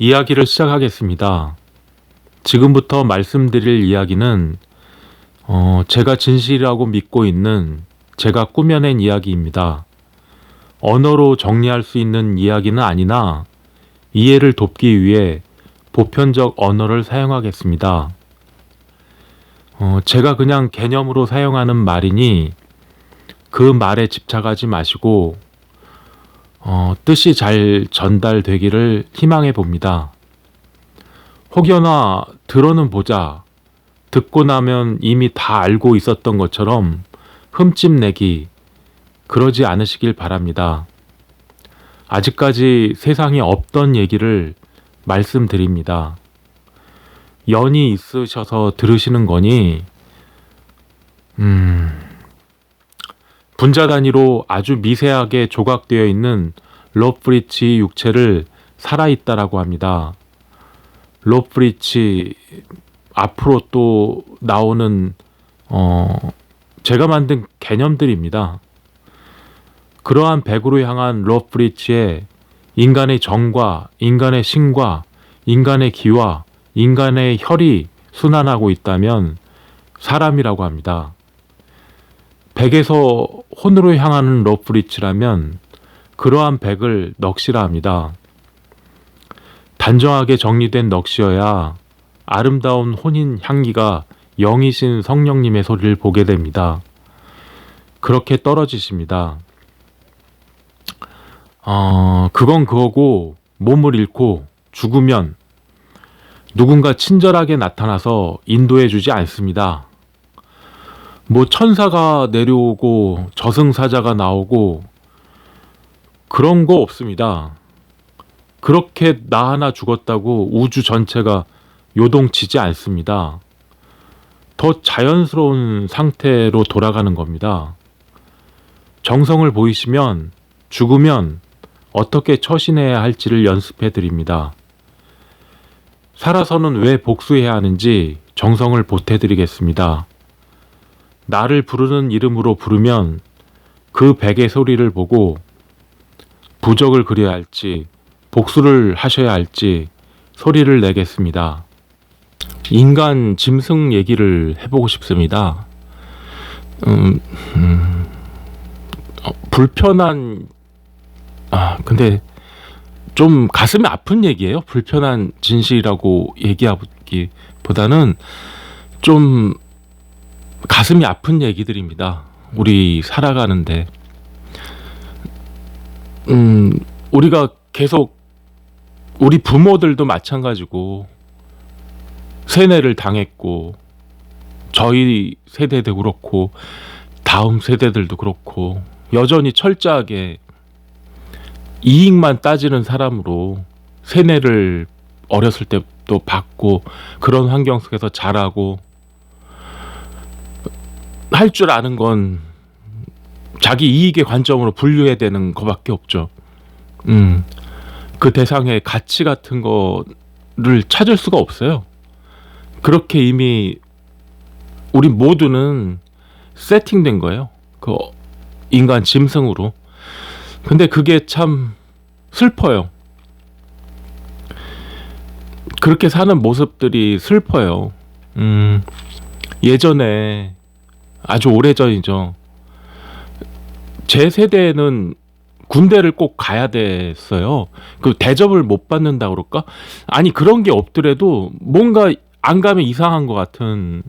이야기를 시작하겠습니다. 지금부터 말씀드릴 이야기는 제가 진실이라고 믿고 있는 제가 꾸며낸 이야기입니다. 언어로 정리할 수 있는 이야기는 아니나 이해를 돕기 위해 보편적 언어를 사용하겠습니다. 제가 그냥 개념으로 사용하는 말이니 그 말에 집착하지 마시고 뜻이 잘 전달되기를 희망해 봅니다. 혹여나 들어는 보자, 듣고 나면 이미 다 알고 있었던 것처럼 흠집내기, 그러지 않으시길 바랍니다. 아직까지 세상에 없던 얘기를 말씀드립니다. 연이 있으셔서 들으시는 거니 분자 단위로 아주 미세하게 조각되어 있는 로프리치 육체를 살아있다라고 합니다. 로프리치 앞으로 또 나오는 제가 만든 개념들입니다. 그러한 백으로 향한 로프리치에 인간의 정과 인간의 신과 인간의 기와 인간의 혈이 순환하고 있다면 사람이라고 합니다. 백에서 혼으로 향하는 로프리치라면 그러한 백을 넋이라 합니다. 단정하게 정리된 넋이어야 아름다운 혼인 향기가 영이신 성령님의 소리를 보게 됩니다. 그렇게 떨어지십니다. 그건 그거고 몸을 잃고 죽으면 누군가 친절하게 나타나서 인도해 주지 않습니다. 뭐 천사가 내려오고 저승사자가 나오고 그런 거 없습니다. 그렇게 나 하나 죽었다고 우주 전체가 요동치지 않습니다. 더 자연스러운 상태로 돌아가는 겁니다. 정성을 보이시면 죽으면 어떻게 처신해야 할지를 연습해 드립니다. 살아서는 왜 복수해야 하는지 정성을 보태 드리겠습니다. 나를 부르는 이름으로 부르면 그 백의 소리를 보고 부적을 그려야 할지 복수를 하셔야 할지 소리를 내겠습니다. 인간 짐승 얘기를 해보고 싶습니다. 불편한 근데 좀 가슴이 아픈 얘기예요. 불편한 진실이라고 얘기하기보다는 좀 가슴이 아픈 얘기들입니다. 우리 살아가는데 우리가 계속 우리 부모들도 마찬가지고 세뇌를 당했고 저희 세대도 그렇고 다음 세대들도 그렇고 여전히 철저하게 이익만 따지는 사람으로 세뇌를 어렸을 때도 받고 그런 환경 속에서 자라고 할 줄 아는 건 자기 이익의 관점으로 분류해야 되는 것밖에 없죠. 그 대상의 가치 같은 거를 찾을 수가 없어요. 그렇게 이미 우리 모두는 세팅된 거예요. 그 인간 짐승으로. 근데 그게 참 슬퍼요. 그렇게 사는 모습들이 슬퍼요. 예전에 아주 오래전이죠. 제 세대에는 군대를 꼭 가야 됐어요. 그 대접을 못 받는다 그럴까? 아니 그런 게 없더라도 뭔가 안 가면 이상한 것 같은.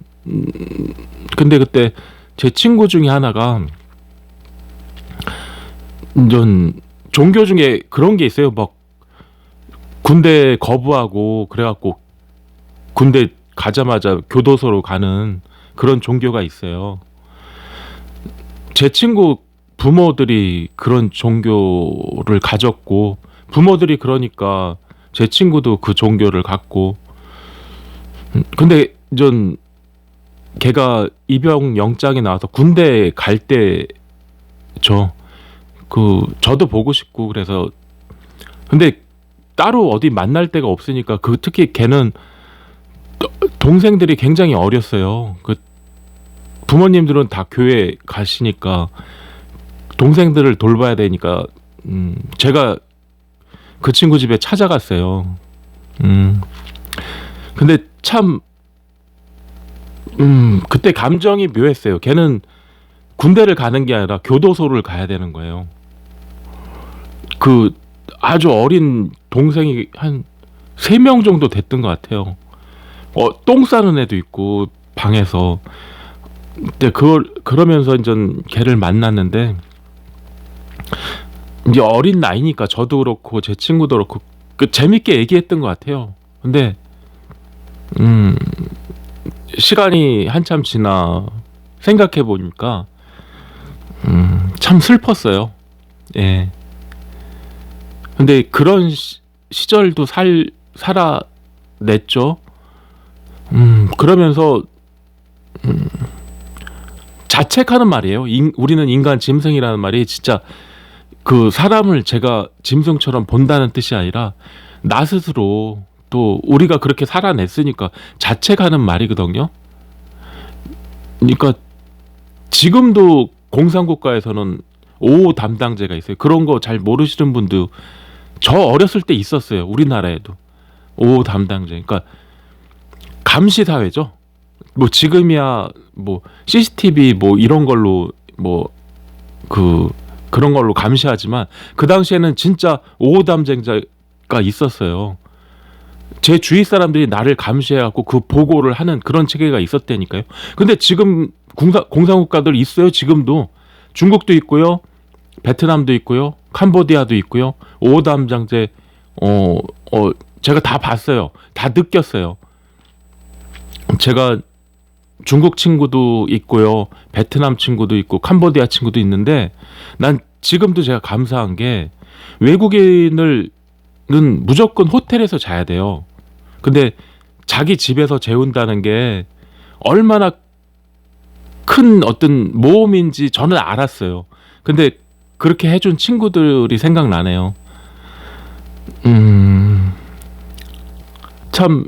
근데 그때 제 친구 중에 하나가 전 종교 중에 그런 게 있어요. 막 군대 거부하고 그래갖고 군대 가자마자 교도소로 가는 그런 종교가 있어요. 제 친구 부모들이 그런 종교를 가졌고 부모들이 그러니까 제 친구도 그 종교를 갖고 근데 전 걔가 입영 영장이 나와서 군대 갈 때 저도 보고 싶고 그래서 근데 따로 어디 만날 데가 없으니까 특히 걔는 동생들이 굉장히 어렸어요. 그 부모님들은 다 교회 가시니까 동생들을 돌봐야 되니까 제가 그 친구 집에 찾아갔어요. 음. 근데 참, 그때 감정이 묘했어요. 걔는 군대를 가는 게 아니라 교도소를 가야 되는 거예요. 그 아주 어린 동생이 한 3명 정도 됐던 것 같아요. 똥 싸는 애도 있고 방에서. 근데 그러면서 이제 걔를 만났는데, 이제 어린 나이니까 저도 그렇고 제 친구도 그렇고 재밌게 얘기했던 것 같아요. 근데 시간이 한참 지나 생각해 보니까 참 슬펐어요. 예. 근데 그런 시절도 살아냈죠. 그러면서 자책하는 말이에요. 우리는 인간 짐승이라는 말이 진짜 그 사람을 제가 짐승처럼 본다는 뜻이 아니라 나 스스로 또 우리가 그렇게 살아냈으니까 자책하는 말이거든요. 그러니까 지금도 공산국가에서는 5 담당제가 있어요. 그런 거 잘 모르시는 분도 저 어렸을 때 있었어요. 우리나라에도 5 담당제. 그러니까 감시 사회죠. 뭐 지금이야 뭐 CCTV 뭐 이런 걸로 뭐 그런 걸로 감시하지만 그 당시에는 진짜 5 담당자가 있었어요. 제 주위 사람들이 나를 감시해갖고 그 보고를 하는 그런 체계가 있었다니까요. 근데 지금 공산국가들 있어요. 지금도 중국도 있고요, 베트남도 있고요, 캄보디아도 있고요. 5 담당제 제가 다 봤어요. 다 느꼈어요. 제가 중국 친구도 있고요, 베트남 친구도 있고, 캄보디아 친구도 있는데 난 지금도 제가 감사한 게 외국인은 무조건 호텔에서 자야 돼요. 근데 자기 집에서 재운다는 게 얼마나 큰 어떤 모험인지 저는 알았어요. 근데 그렇게 해준 친구들이 생각나네요. 참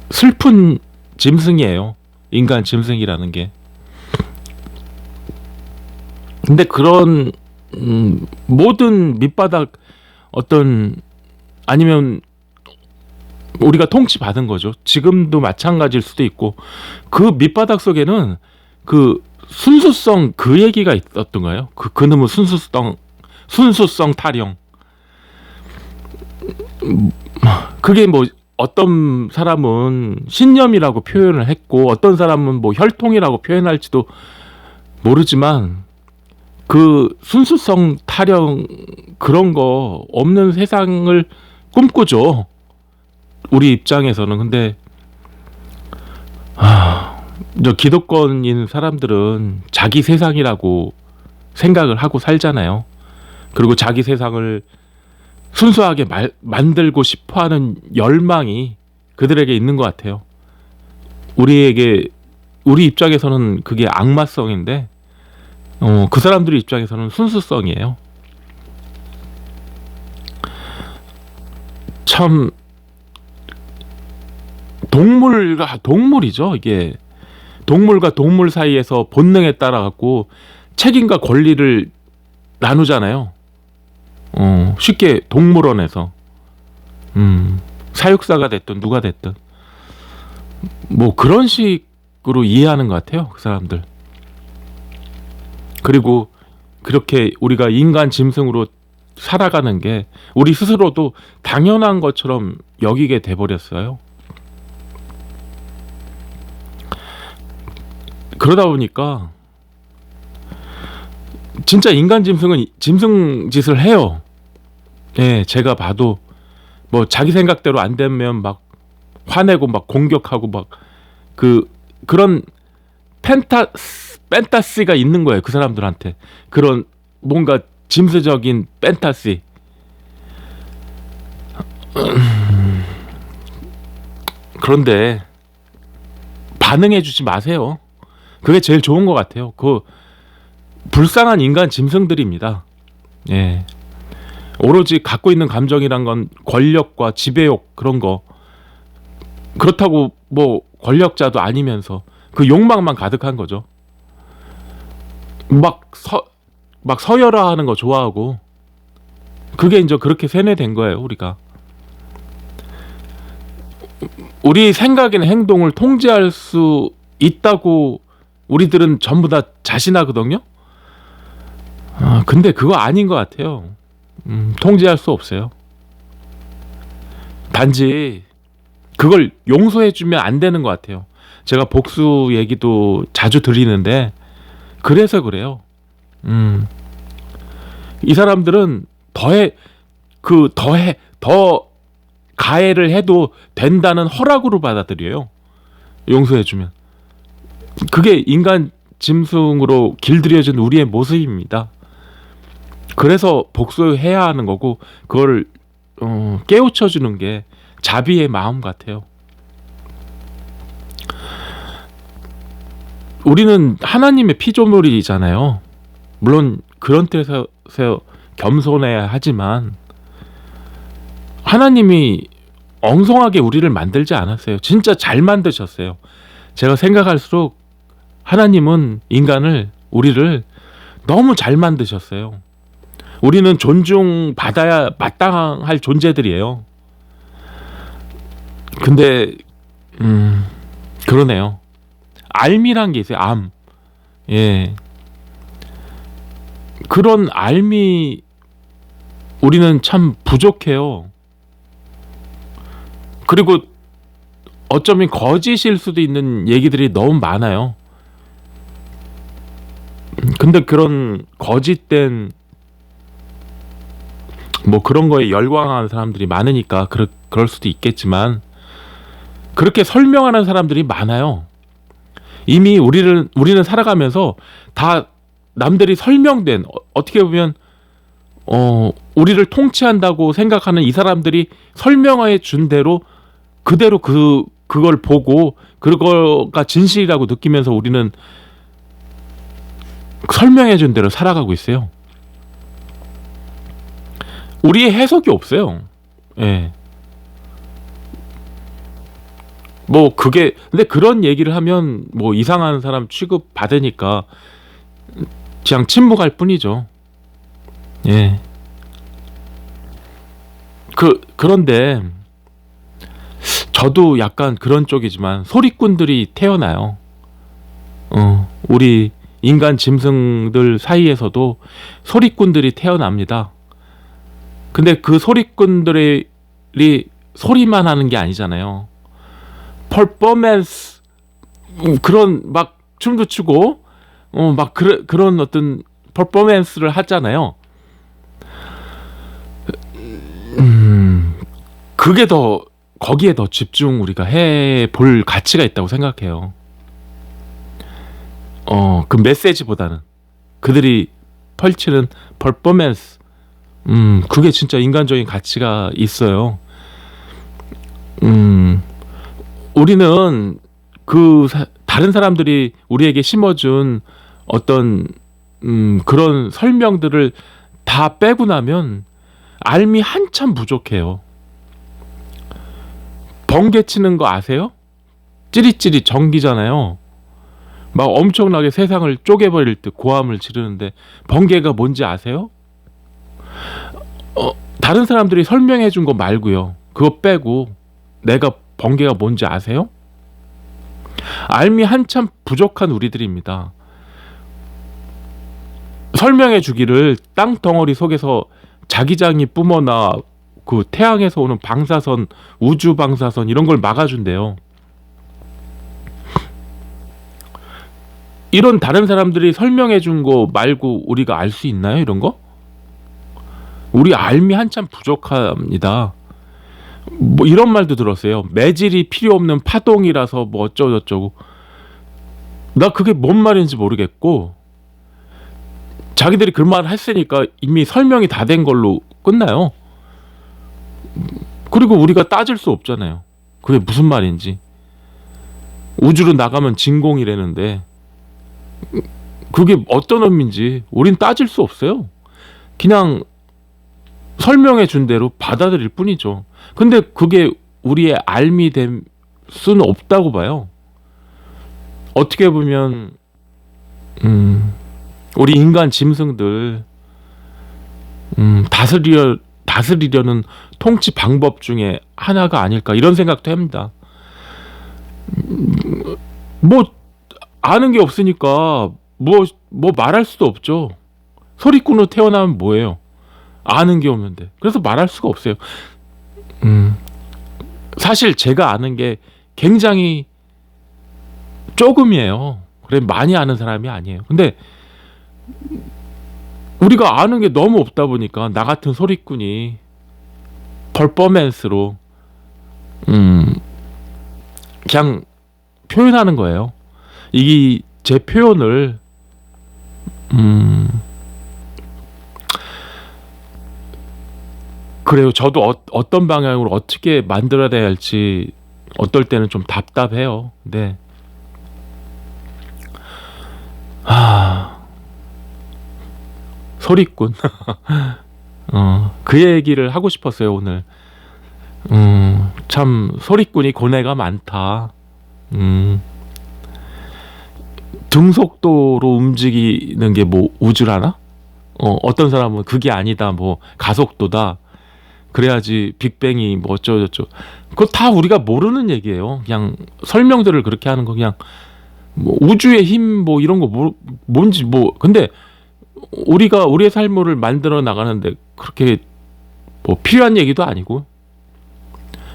슬픈 짐승이에요. 인간 짐승이라는 게. 근데 그런 모든 밑바닥 어떤 아니면 우리가 통치받은 거죠. 지금도 마찬가지일 수도 있고 그 밑바닥 속에는 그 순수성 그 얘기가 있었던가요? 그놈의 순수성 타령. 그게 뭐 어떤 사람은 신념이라고 표현을 했고 어떤 사람은 뭐 혈통이라고 표현할지도 모르지만 그 순수성 타령 그런 거 없는 세상을 꿈꾸죠. 우리 입장에서는. 근데 저 기득권인 사람들은 자기 세상이라고 생각을 하고 살잖아요. 그리고 자기 세상을 순수하게 만들고 싶어하는 열망이 그들에게 있는 것 같아요. 우리 입장에서는 그게 악마성인데 그 사람들 입장에서는 순수성이에요. 참 동물이죠. 이게 동물과 동물 사이에서 본능에 따라 갖고 책임과 권리를 나누잖아요. 쉽게 동물원에서 사육사가 됐든 누가 됐든 뭐 그런 식으로 이해하는 것 같아요. 그 사람들. 그리고 그렇게 우리가 인간 짐승으로 살아가는 게 우리 스스로도 당연한 것처럼 여기게 돼버렸어요. 그러다 보니까 진짜 인간 짐승은 짐승 짓을 해요. 예, 제가 봐도 뭐 자기 생각대로 안 되면 막 화내고 막 공격하고 막 그런 팬타시가 있는 거예요. 그 사람들한테 그런 뭔가 짐승적인 팬타시. 그런데 반응해주지 마세요. 그게 제일 좋은 것 같아요. 그 불쌍한 인간 짐승들입니다. 예. 오로지 갖고 있는 감정이란 건 권력과 지배욕 그런 거. 그렇다고 뭐 권력자도 아니면서 그 욕망만 가득한 거죠. 막 서열화하는 거 좋아하고 그게 이제 그렇게 세뇌된 거예요, 우리가. 우리 생각이나 행동을 통제할 수 있다고 우리들은 전부 다 자신하거든요. 근데 그거 아닌 것 같아요. 통제할 수 없어요. 단지 그걸 용서해주면 안 되는 것 같아요. 제가 복수 얘기도 자주 드리는데 그래서 그래요. 이 사람들은 더 가해를 해도 된다는 허락으로 받아들여요. 용서해주면. 그게 인간 짐승으로 길들여진 우리의 모습입니다. 그래서 복수해야 하는 거고, 그걸 깨우쳐주는 게 자비의 마음 같아요. 우리는 하나님의 피조물이잖아요. 물론 그런 뜻에서 겸손해야 하지만 하나님이 엉성하게 우리를 만들지 않았어요. 진짜 잘 만드셨어요. 제가 생각할수록 하나님은 우리를 너무 잘 만드셨어요. 우리는 존중받아야 마땅할 존재들이에요. 근데 그러네요. 알미란 게 있어요. 암. 예. 그런 알미 우리는 참 부족해요. 그리고 어쩌면 거짓일 수도 있는 얘기들이 너무 많아요. 근데 그런 거짓된 뭐 그런 거에 열광하는 사람들이 많으니까 그럴 수도 있겠지만, 그렇게 설명하는 사람들이 많아요. 이미 우리는 살아가면서 다 남들이 설명된, 어떻게 보면 우리를 통치한다고 생각하는 이 사람들이 설명해 준 대로 그대로 그걸 보고 그거가 진실이라고 느끼면서 우리는 설명해 준 대로 살아가고 있어요. 우리의 해석이 없어요. 예. 뭐 근데 그런 얘기를 하면 뭐 이상한 사람 취급 받으니까 그냥 침묵할 뿐이죠. 예. 그런데 저도 약간 그런 쪽이지만 소리꾼들이 태어나요. 우리 인간 짐승들 사이에서도 소리꾼들이 태어납니다. 근데 그 소리꾼들이 소리만 하는 게 아니잖아요. 퍼포먼스, 그런 막 춤도 추고 막 그런 어떤 퍼포먼스를 하잖아요. 그게 거기에 더 집중 우리가 해볼 가치가 있다고 생각해요. 그 메시지보다는 그들이 펼치는 퍼포먼스, 그게 진짜 인간적인 가치가 있어요. 우리는 다른 사람들이 우리에게 심어준 어떤 그런 설명들을 다 빼고 나면 알미 한참 부족해요. 번개 치는 거 아세요? 찌릿찌릿 전기잖아요. 막 엄청나게 세상을 쪼개버릴 듯 고함을 지르는데 번개가 뭔지 아세요? 다른 사람들이 설명해 준 거 말고요. 그거 빼고 내가 번개가 뭔지 아세요? 알미 한참 부족한 우리들입니다. 설명해 주기를 땅덩어리 속에서 자기장이 뿜어나 그 태양에서 오는 방사선, 우주 방사선 이런 걸 막아준대요. 이런 다른 사람들이 설명해 준 거 말고 우리가 알 수 있나요? 이런 거? 우리 알미 한참 부족합니다. 뭐 이런 말도 들었어요. 매질이 필요 없는 파동이라서 뭐 어쩌고저쩌고. 나 그게 뭔 말인지 모르겠고, 자기들이 그 말을 했으니까 이미 설명이 다 된 걸로 끝나요. 그리고 우리가 따질 수 없잖아요. 그게 무슨 말인지. 우주로 나가면 진공이라는데 그게 어떤 의미인지 우린 따질 수 없어요. 그냥 설명해 준 대로 받아들일 뿐이죠. 근데 그게 우리의 알미 될 수는 없다고 봐요. 어떻게 보면 우리 인간 짐승들 다스려 다스리려는 통치 방법 중에 하나가 아닐까 이런 생각도 합니다. 뭐 아는 게 없으니까 뭐 말할 수도 없죠. 소리꾼으로 태어나면 뭐예요? 아는 게 없는데. 그래서 말할 수가 없어요. 사실 제가 아는 게 굉장히 조금이에요. 그래 많이 아는 사람이 아니에요. 근데 우리가 아는 게 너무 없다 보니까 나 같은 소리꾼이 퍼포먼스로 그냥 표현하는 거예요. 이 제 표현을 그래요. 저도 어떤 방향으로 어떻게 만들어야 할지 어떨 때는 좀 답답해요. 네. 소리꾼. 그 얘기를 하고 싶었어요, 오늘. 참 소리꾼이 고뇌가 많다. 등속도로 움직이는 게 뭐 우주라나? 어떤 사람은 그게 아니다, 뭐 가속도다. 그래야지 빅뱅이 뭐 어쩌고저쩌고. 그거 다 우리가 모르는 얘기예요. 그냥 설명들을 그렇게 하는 거 그냥 뭐 우주의 힘 뭐 이런 거 뭔지 뭐 근데 우리가 우리의 삶을 만들어 나가는데 그렇게 뭐 필요한 얘기도 아니고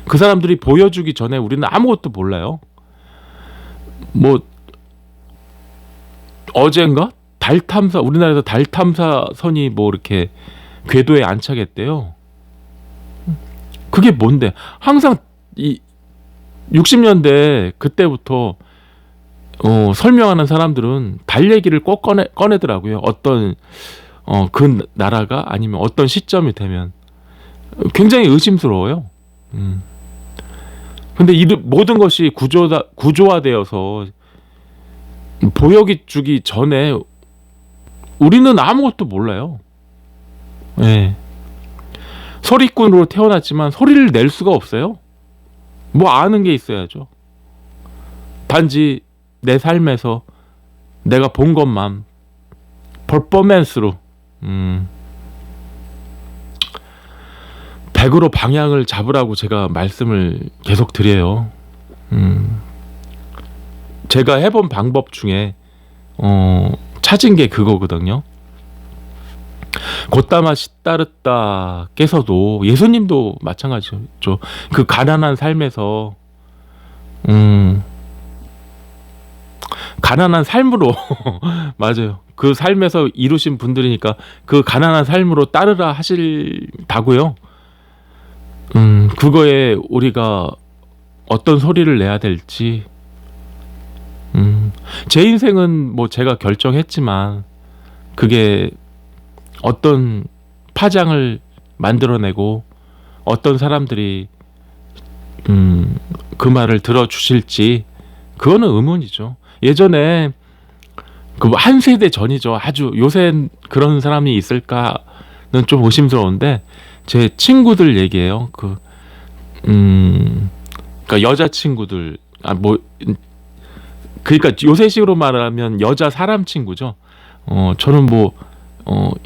그 사람들이 보여주기 전에 우리는 아무것도 몰라요. 뭐 어젠가 달 탐사 우리나라에서 달 탐사선이 뭐 이렇게 궤도에 안착했대요. 그게 뭔데? 항상 이 60년대 그때부터 설명하는 사람들은 달 얘기를 꼭 꺼내더라고요. 어떤 그 나라가 아니면 어떤 시점이 되면 굉장히 의심스러워요. 근데 이 모든 것이 구조화되어서 보여주기 전에 우리는 아무것도 몰라요. 네. 소리꾼으로 태어났지만 소리를 낼 수가 없어요. 뭐 아는 게 있어야죠. 단지 내 삶에서 내가 본 것만 퍼포먼스로 100으로 방향을 잡으라고 제가 말씀을 계속 드려요. 제가 해본 방법 중에 찾은 게 그거거든요. 곧다마 시다르다께서도 예수님도 마찬가지죠. 그 가난한 삶에서 가난한 삶으로 맞아요. 그 삶에서 이루신 분들이니까 그 가난한 삶으로 따르라 하실다고요. 그거에 우리가 어떤 소리를 내야 될지 제 인생은 뭐 제가 결정했지만 그게 어떤 파장을 만들어내고 어떤 사람들이 그 말을 들어주실지 그거는 의문이죠. 예전에 그 한 세대 전이죠. 아주 요새 그런 사람이 있을까는 좀 의심스러운데 제 친구들 얘기예요. 그러니까 여자 친구들 그러니까 요새식으로 말하면 여자 사람 친구죠. 저는 뭐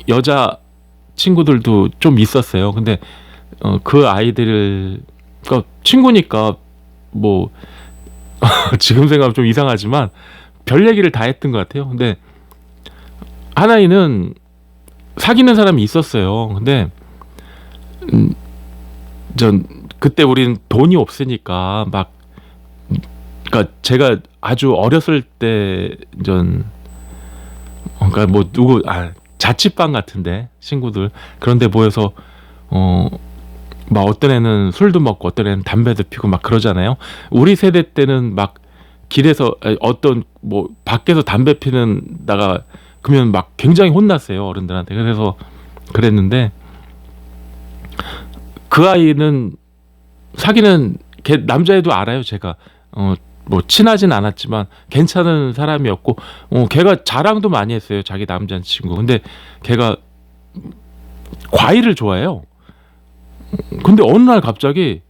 여자 친구들도 좀 있었어요. 근데 그 아이들을 그러니까 친구니까 뭐 지금 생각하면 좀 이상하지만 별 얘기를 다 했던 것 같아요. 근데 하나이는 사귀는 사람이 있었어요. 근데 전 그때 우린 돈이 없으니까 막 그러니까 제가 아주 어렸을 때 그러니까 뭐 자취방 같은데 친구들 그런데 모여서 막 어떤 애는 술도 먹고 어떤 애는 담배도 피고 막 그러잖아요. 우리 세대 때는 막 길에서 어떤 뭐 밖에서 담배 피는 나가 그러면 막 굉장히 혼났어요, 어른들한테. 그래서 그랬는데 그 아이는 사귀는 남자애도 알아요. 제가 뭐 친하진 않았지만 괜찮은 사람이었고 걔가 자랑도 많이 했어요, 자기 남자친구. 근데 걔가 과일을 좋아해요. 근데 어느 날 갑자기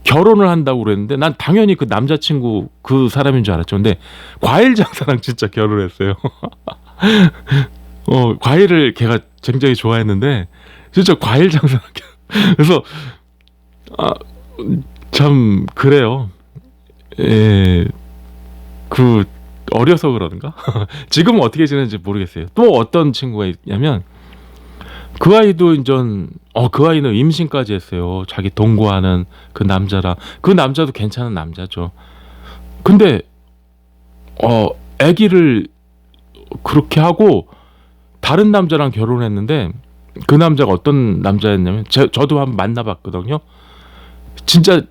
결혼을 한다고 그랬는데 난 당연히 그 남자친구 그 사람인 줄 알았죠. 근데 과일 장사랑 진짜 결혼했어요. 과일을 걔가 굉장히 좋아했는데 진짜 과일 장사하게. 그래서 아, 참 그래요. 예, 그 어려서 그런가? 지금은 어떻게 지내는지 모르겠어요. 또 어떤 친구가 있냐면 그 아이도 인전 그 아이는 임신까지 했어요. 자기 동거하는 그 남자랑. 그 남자도 괜찮은 남자죠. 근데 아기를 그렇게 하고 다른 남자랑 결혼했는데 그 남자가 어떤 남자였냐면 저도 한번 만나봤거든요. 진짜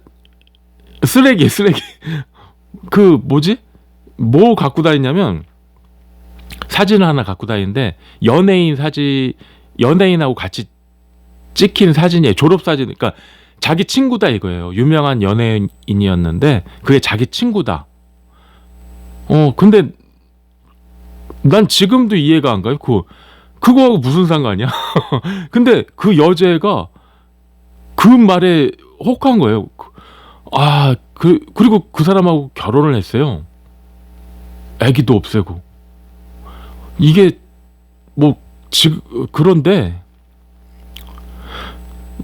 쓰레기. 그 뭐지? 뭐 갖고 다니냐면 사진을 하나 갖고 다니는데 연예인하고 같이 찍힌 사진이에요. 졸업 사진. 그러니까 자기 친구다 이거예요. 유명한 연예인이었는데 그게 자기 친구다. 근데 난 지금도 이해가 안 가요. 그거하고 무슨 상관이야? 근데 그 여자애가 그 말에 혹한 거예요. 그리고 그 사람하고 결혼을 했어요. 아기도 없애고. 이게 뭐 그런데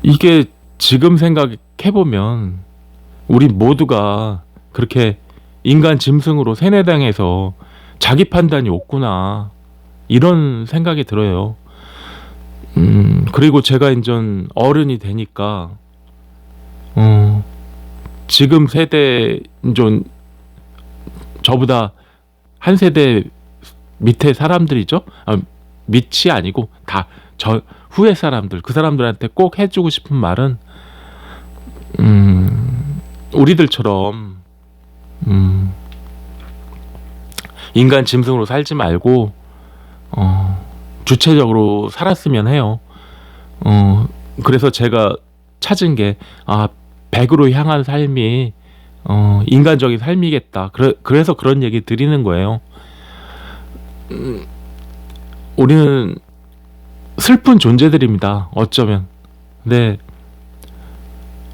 이게 지금 생각해보면 우리 모두가 그렇게 인간 짐승으로 세뇌당해서 자기 판단이 없구나 이런 생각이 들어요. 그리고 제가 인전 어른이 되니까 지금 세대 인전 저보다 한 세대 밑에 사람들이죠. 밑이 아니고 다 저 후에 사람들, 그 사람들한테 꼭 해주고 싶은 말은 우리들처럼 인간 짐승으로 살지 말고 주체적으로 살았으면 해요. 그래서 제가 찾은 게 백으로 향한 삶이 인간적인 삶이겠다. 그래서 그런 얘기 드리는 거예요. 우리는 슬픈 존재들입니다. 어쩌면. 근데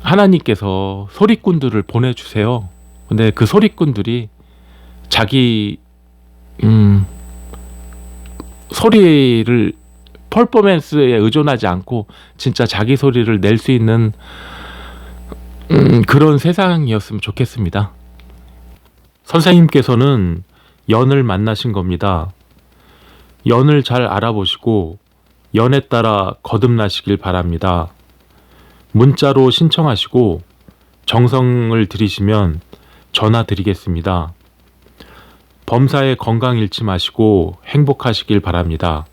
하나님께서 소리꾼들을 보내주세요. 근데 그 소리꾼들이 자기 소리를 퍼포먼스에 의존하지 않고 진짜 자기 소리를 낼 수 있는 그런 세상이었으면 좋겠습니다. 선생님께서는 연을 만나신 겁니다. 연을 잘 알아보시고 연에 따라 거듭나시길 바랍니다. 문자로 신청하시고 정성을 들이시면 전화 드리겠습니다. 범사에 건강 잃지 마시고 행복하시길 바랍니다.